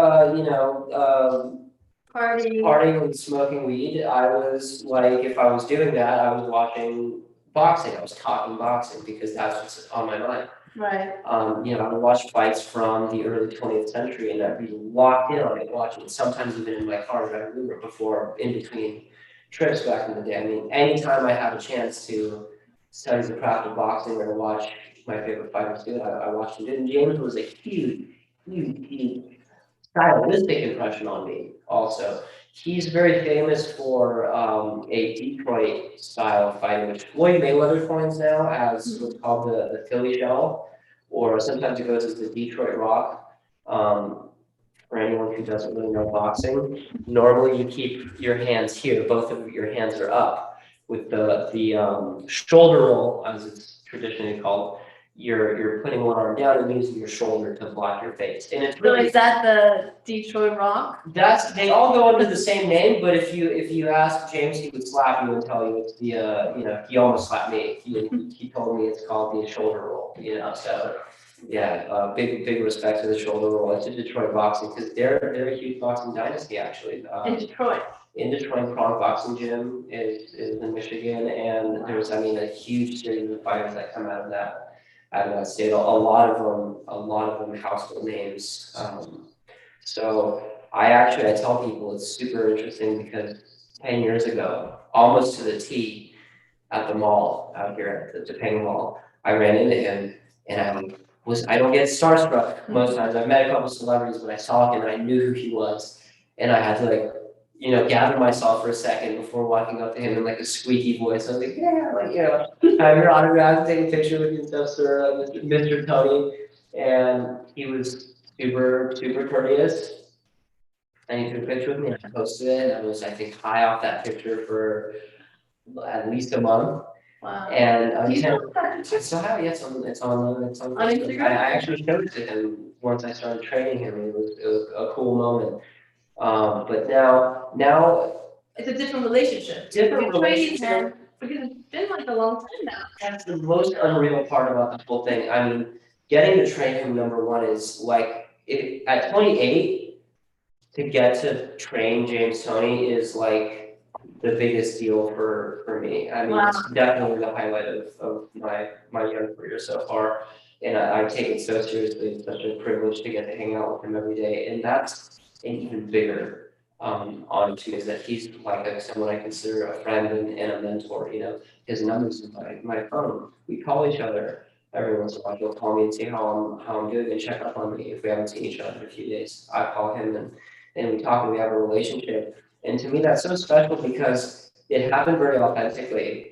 partying. partying and smoking weed, I was like, if I was doing that, I was watching boxing. I was talking boxing because that's what's on my mind. Right, I would watch fights from the early 20th century and I'd be locked in on it, watching it, sometimes even in my car driving Uber before, in between trips back in the day. I mean, anytime I have a chance to study the craft of boxing or to watch my favorite fighters do it, I watched him do it. And James was a huge stylistic impression on me also. He's very famous for a Detroit style fighting, which Floyd Mayweather coins now as what's called the Philly shell, or sometimes it goes as the Detroit Rock. For anyone who doesn't really know boxing, normally you keep your hands here, both of your hands are up, with the shoulder roll, as it's traditionally called. You're putting one arm down and using your shoulder to block your face, and it's so really is that the Detroit Rock? they all go under the same name, but if you ask James, he would slap you and tell you it's the he almost slapped me. He told me it's called the shoulder roll. So yeah, big respect to the shoulder roll. It's in Detroit boxing because they're a huge boxing dynasty actually. In Detroit. In Detroit, Prong Boxing Gym is in Michigan, and there's a huge series of fighters that come out of that state. A lot of them household names. So I tell people it's super interesting because 10 years ago, almost to the T, at the mall out here at the Japan Mall, I ran into him and I don't get starstruck most times. I've met a couple celebrities, but I saw him and I knew who he was, and I had to gather myself for a second before walking up to him in like a squeaky voice. I was like, yeah, have your autograph, take a picture with you and stuff, sir, Mr. Tony. And he was super courteous. And he took a picture with me and I posted it. And I was, I think, high off that picture for at least a month. Wow. And Do you know I still have it. Yeah, it's on Instagram? I actually showed it to him once I started training him. It was a cool moment. But now It's a different relationship. Different You're training relationship. him, because it's been like a long time now. that's the most unreal part about the whole thing. I mean, getting to train him, number one, is like at 28, to get to train James Toney is like the biggest deal for me. I mean, it's definitely the highlight of my young career so far. And I take it so seriously. It's such a privilege to get to hang out with him every day. And that's an even bigger honor to me, is that he's like someone I consider a friend and a mentor. His number's in my phone. We call each other every once in a while. He'll call me and see how I'm doing and check up on me if we haven't seen each other in a few days. I call him and we talk and we have a relationship. And to me, that's so special because it happened very authentically.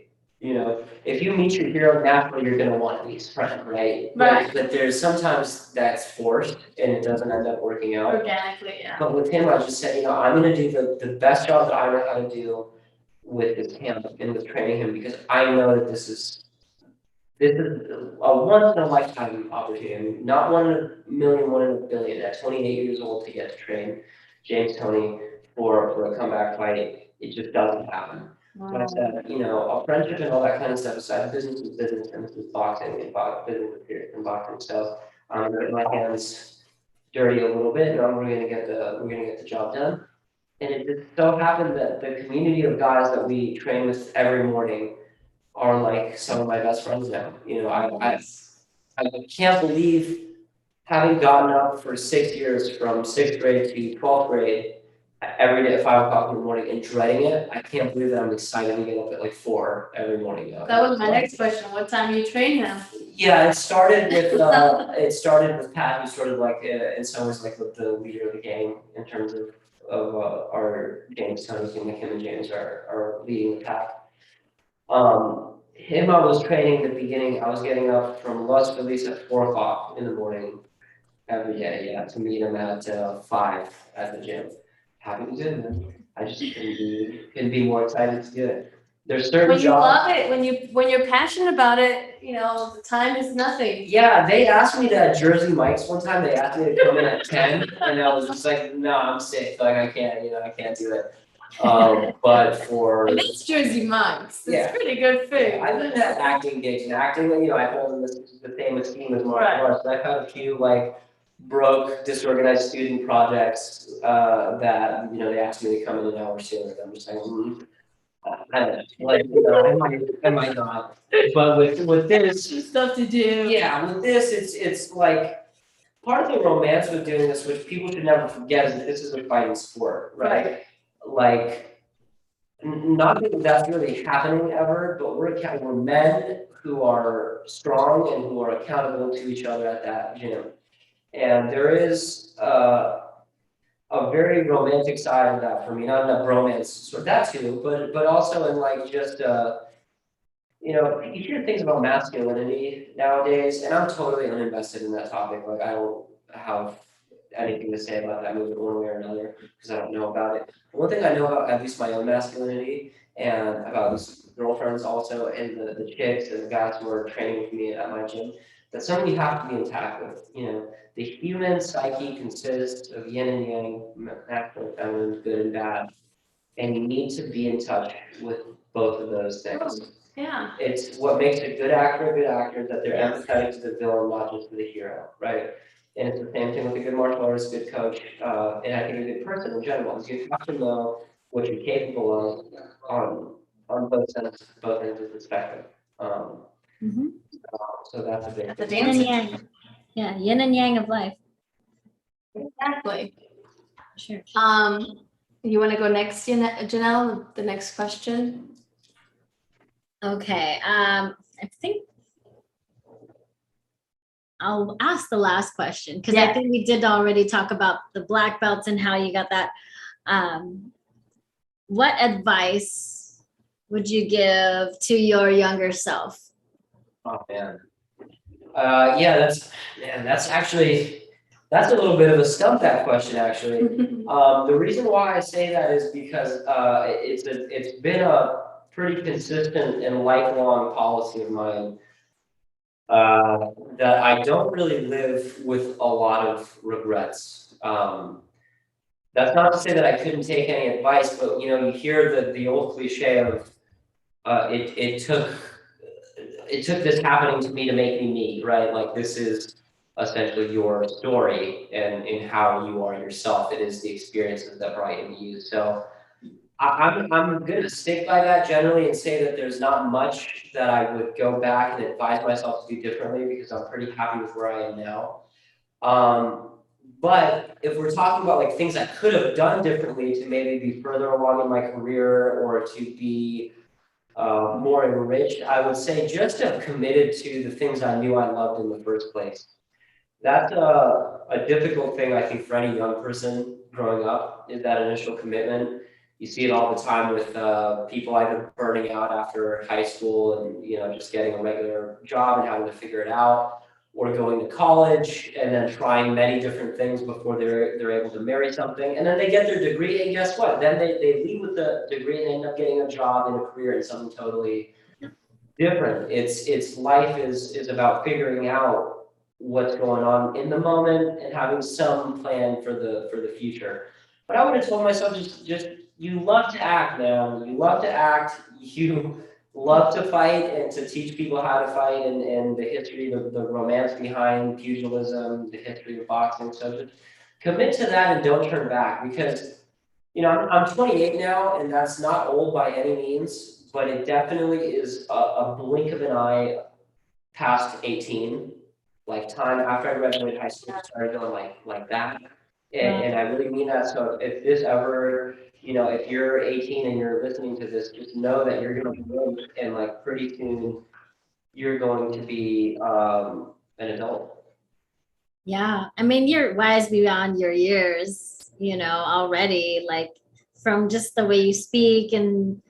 If you meet your hero, naturally you're gonna want to be his friend, right? Right. But there's sometimes that's forced and it doesn't end up working out. Organically, yeah. But with him, I just said, I'm gonna do the best job that I know how to do with this camp and with training him, because I know that this this is a once in a lifetime opportunity, not 1 in a million, 1 in a billion. At 28 years old, to get to train James Toney for a comeback fight, it just doesn't happen. So I said, a friendship and all that kind of stuff aside, business is business, and this is boxing, and business is serious in boxing. So I'm getting my hands dirty a little bit, and we're gonna get the job done. And it just so happened that the community of guys that we train with every morning are like some of my best friends now. I can't believe having gotten up for 6 years from 6th grade to 12th grade every day at 5 o'clock in the morning and dreading it. I can't believe that I'm excited to get up at like 4 every morning now. That was my next question. What time do you train now? Yeah, it started with Pat, who sort of like in some ways like the leader of the gang in terms of our James Tony team. Like him and James are leading the pack. Him, I was training in the beginning. I was getting up from Los Feliz at 4 o'clock in the morning every day, to meet him at 5 at the gym. Happy to do it, man. I just couldn't be more excited to do it. There's certain When you jobs. love it, when you're passionate about it, the time is nothing. Yeah, they asked me to at Jersey Mike's one time. They asked me to come in at 10, and I was just like, no, I'm sick. Like I can't do it. But for I miss Jersey Mike's. It's Yeah. pretty good food. I've been at acting gigs, and acting, I hold in the same esteem as martial arts. But I've had a few like broke, disorganized student projects that they asked me to come in an hour sooner. I'm just like, I don't know, like I might not. But with this, Stuff to do. yeah, with this, it's like part of the romance with doing this, which people should never forget, is that this is a fighting sport, right? Like, not that that's really happening ever, but we're men who are strong and who are accountable to each other at that gym. And there is a very romantic side of that for me, not in a bromance sort of that too, but also in like just you hear things about masculinity nowadays, and I'm totally uninvested in that topic. Like I don't have anything to say about that movement one way or another because I don't know about it. But one thing I know about at least my own masculinity and about these girlfriends also, and the chicks and the guys who are training with me at my gym, that's something you have to be intact with. The human psyche consists of yin and yang, masculine, feminine, good and bad, and you need to be in touch with both of those things. Yeah. It's what makes a good actor, that they're empathetic to the villain, not just to the hero, right? And it's the same thing with a good martial artist, good coach, and I think a good person in general, is you have to know what you're capable of on both ends of the spectrum. So that's a big That's a Yin and yang. Yeah, yin and yang of life. Exactly. Sure. You want to go next, Janelle? The next question. Okay. I think I'll ask the last question because I think we did already talk about the black belts and how you got that. What advice would you give to your younger self? Oh man. That's a little bit of a stump, that question actually. The reason why I say that is because it's been a pretty consistent and lifelong policy of mine that I don't really live with a lot of regrets. That's not to say that I couldn't take any advice, but you hear the old cliche of it took this happening to me to make me, right? Like this is essentially your story and in how you are yourself. It is the experiences that brighten you. So I'm going to stick by that generally and say that there's not much that I would go back and advise myself to do differently because I'm pretty happy with where I am now. But if we're talking about like things I could have done differently to maybe be further along in my career or to be more enriched, I would say just to have committed to the things I knew I loved in the first place. That's a difficult thing, I think, for any young person growing up, is that initial commitment. You see it all the time with people either burning out after high school and just getting a regular job and having to figure it out, or going to college and then trying many different things before they're able to marry something, and then they get their degree, and guess what? Then they leave with the degree and they end up getting a job and a career in something totally different. It's life is about figuring out what's going on in the moment and having some plan for the future. But I would have told myself just you love to act, man. You love to act. You love to fight and to teach people how to fight and the history, the romance behind pugilism, the history of boxing. So just commit to that and don't turn back because I'm 28 now, and that's not old by any means, but it definitely is a blink of an eye past 18. Like time after I graduated high school, I started going like that, and I really mean that. So if this ever, if you're 18 and you're listening to this, just know that you're going to grow, and like pretty soon, you're going to be an adult. Yeah, I mean, you're wise beyond your years, already, like from just the way you speak and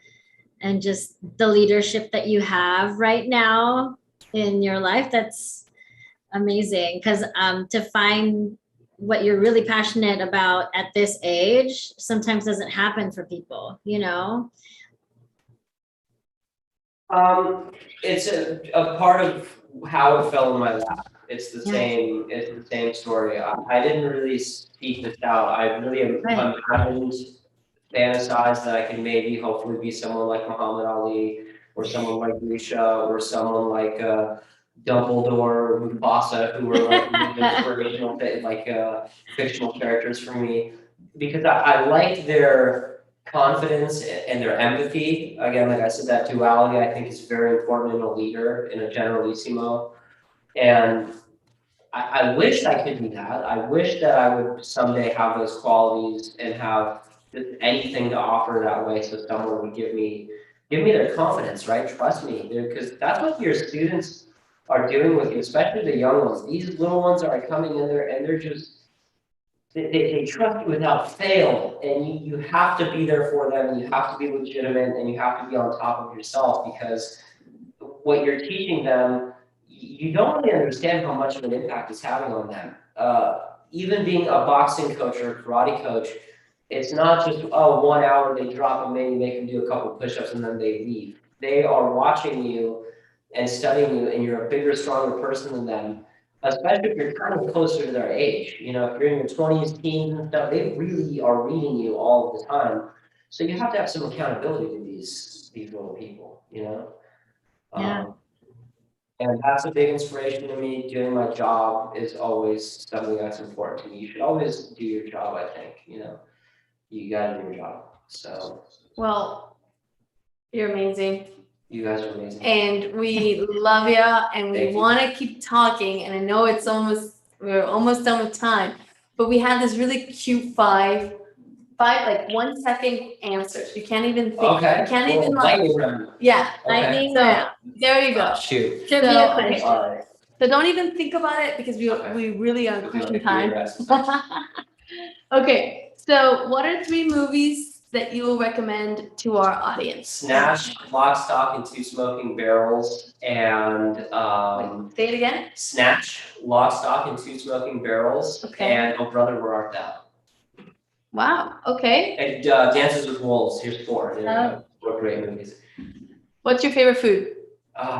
just the leadership that you have right now in your life. That's amazing because to find what you're really passionate about at this age sometimes doesn't happen for people. It's a part of how it fell in my lap. It's the same story. I didn't really speak this out. I really Right. imagined, fantasized that I could maybe hopefully be someone like Muhammad Ali or someone like Grisha or someone like Dumbledore or Mufasa, who were like really inspirational fictional characters for me because I liked their confidence and their empathy. Again, like I said, that duality I think is very important in a leader, in a generalissimo. And I wish I could be that. I wish that I would someday have those qualities and have just anything to offer that way so someone would give me their confidence, right? Trust me. Because that's what your students are doing with you, especially the young ones. These little ones are coming in there and they're just they trust you without fail, and you have to be there for them, and you have to be legitimate, and you have to be on top of yourself because what you're teaching them, you don't really understand how much of an impact it's having on them. Even being a boxing coach or a karate coach, it's not just, oh, 1 hour they drop them in, you make them do a couple push-ups, and then they leave. They are watching you and studying you, and you're a bigger, stronger person than them, especially if you're kind of closer to their age. If you're in your 20s, teens, and stuff, they really are reading you all the time. So you have to have some accountability to these little people. Yeah. Um, and that's a big inspiration to me. Doing my job is always something that's important to me. You should always do your job, I think. You gotta do your job. So Well, you're amazing. you guys are amazing. And we love you and we Thank you. want to keep talking. And I know we're almost done with time, but we had this really cute five like 1 second answers. You can't even think. Okay. You can't Cool. even Lightning round. yeah. Okay. Lightning So round. there you go. Shoot. Trivia So, question. All right. So don't even think about it because we really are pushing time. Yes. Okay. So what are 3 movies that you will recommend to our audience? Snatch, Lock, Stock, and Two Smoking Barrels, and Wait, say it again. Snatch, Lock, Stock, and Two Smoking Barrels, Okay. and Oh Brother, Where Art Thou? Wow. Okay. And Dances with Wolves. Here's 4. There you go. 4 great movies. What's your favorite food?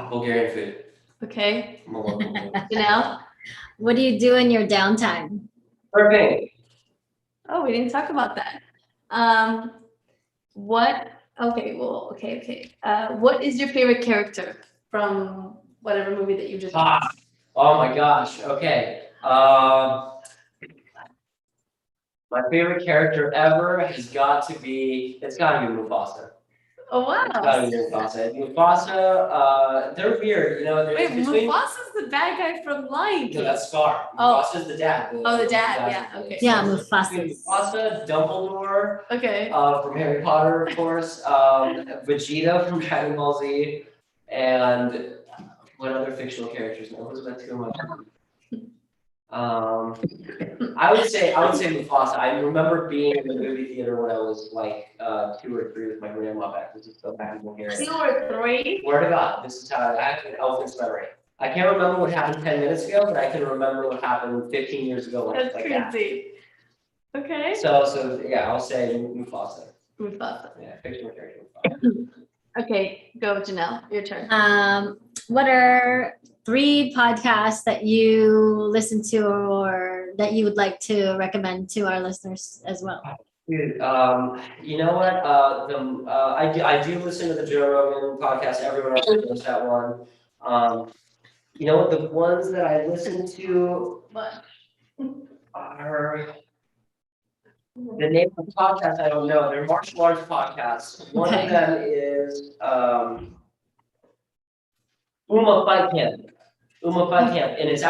Bulgarian food. Okay. I'm a local food. Janelle? What do you do in your downtime? Perfect. Oh, we didn't talk about that. What? Okay. Well. Okay. What is your favorite character from whatever movie that you just watched? Oh my gosh. Okay. My favorite character ever has got to be. It's got to be Mufasa. Oh wow. It's got to be Mufasa. Mufasa. They're weird. There's Wait, between. Mufasa's the bad guy from Lion King. No, that's Scar. Oh. Mufasa's the dad. The dad. Yeah. Okay. Yeah, Between Mufasa. Mufasa, Dumbledore. Okay. From Harry Potter, of course. Vegeta from Dragon Ball Z, and what other fictional characters? No, those are too much. I would say Mufasa. I remember being in the movie theater when I was like 2 or 3 with my grandma back. This is so bad in here. 2 or 3. Swear to God, this is how I have an elephant's memory. I can't remember what happened 10 minutes ago, but I can remember what happened 15 years ago. That's like crazy. that. Okay. So yeah, I'll say Mufasa. Mufasa. Yeah, fictional character. Mufasa. Okay, go Janelle, your turn. What are 3 podcasts that you listen to or that you would like to recommend to our listeners as well? Dude, you know what? I do listen to the Joe Rogan podcast. Everyone else knows that one. You know what? The ones that I listen to What? are the name of the podcast. I don't know. They're martial arts podcasts. One Okay. of them is Uma Fight Camp. Uma Fight Camp, and it's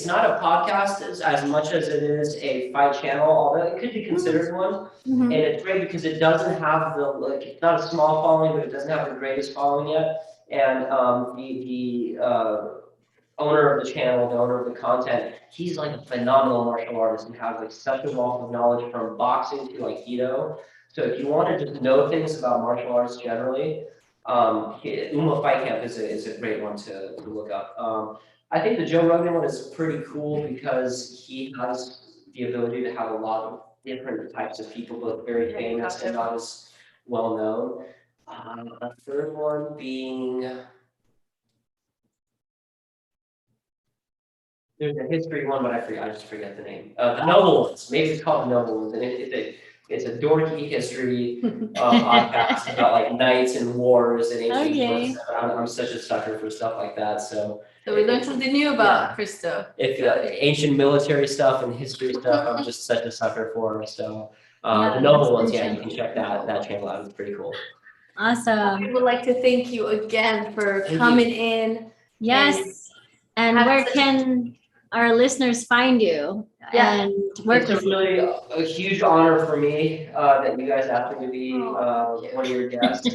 not a podcast as much as it is a fight channel, although it could be considered one. Mhm. And it's great because it doesn't have it's not a small following, but it doesn't have the greatest following yet. And the owner of the channel, the owner of the content, he's like a phenomenal martial artist and has like such a wealth of knowledge from boxing to Aikido. So if you want to just know things about martial arts generally, Uma Fight Camp is a great one to look up. I think the Joe Rogan one is pretty cool because he has the ability to have a lot of different types of people, both very famous and not as well known. A third one being there's a history one, but I just forget the name. The Noble Ones, maybe it's called the Noble Ones, and it's a dorky history podcast about like knights and wars and ancient Okay. wars. I'm such a sucker for stuff like that, so. So we learned something new about Christo. If ancient military stuff and history stuff, I'm just such a sucker for. So Yeah, the Noble that's Ones, very yeah, you true. can check that channel out. It's pretty cool. Awesome. I would like to thank you again for Thank coming in. Yes. And Have where such- can our listeners find you Yeah. and work It's with a you? really a huge honor for me that you guys asked me to be Oh, thank you. one of your guests.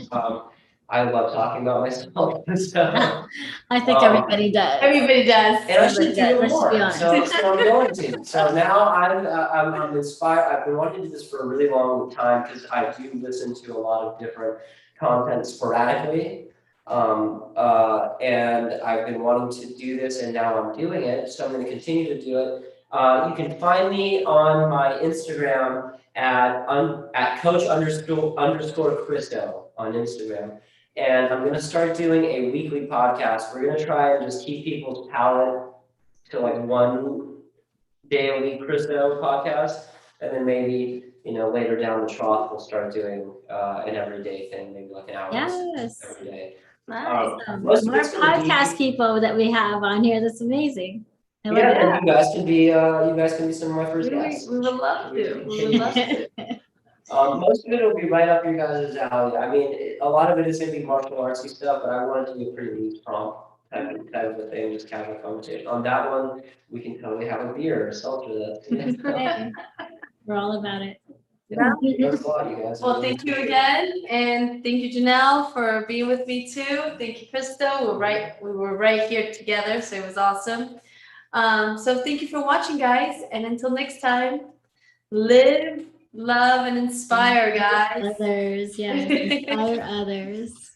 I love talking about myself, so. I think everybody does. Everybody does. And I should do it Let's just be more, honest. so I'm going to. So now I'm inspired. I've been wanting to do this for a really long time because I do listen to a lot of different content sporadically. And I've been wanting to do this, and now I'm doing it. So I'm going to continue to do it. You can find me on my Instagram at coach_Christo on Instagram. And I'm gonna start doing a weekly podcast. We're gonna try and just keep people's palate to like 1 day a week Christo podcast. And then maybe, later down the trough, we'll start doing an everyday thing, maybe like an hour Yes. every day. Nice. Most of More it's gonna be- podcast people that we have on here. That's amazing. I love Yeah, it. and you guys can be some of my first guests. We would love to. We would love to. Most of it will be right up your guys' alley. I mean, a lot of it is gonna be martial artsy stuff, but I wanted to be a pretty loose prompt type of a thing, just casual conversation. On that one, we can totally have a beer or seltzer. Hey, we're all about it. Thanks a lot, you guys. Well, thank you again, and thank you, Janelle, for being with me too. Thank you, Christo. We were right here together, so it was awesome. So thank you for watching, guys, and until next time, live, love, and inspire, guys. Others, yes. Inspire others.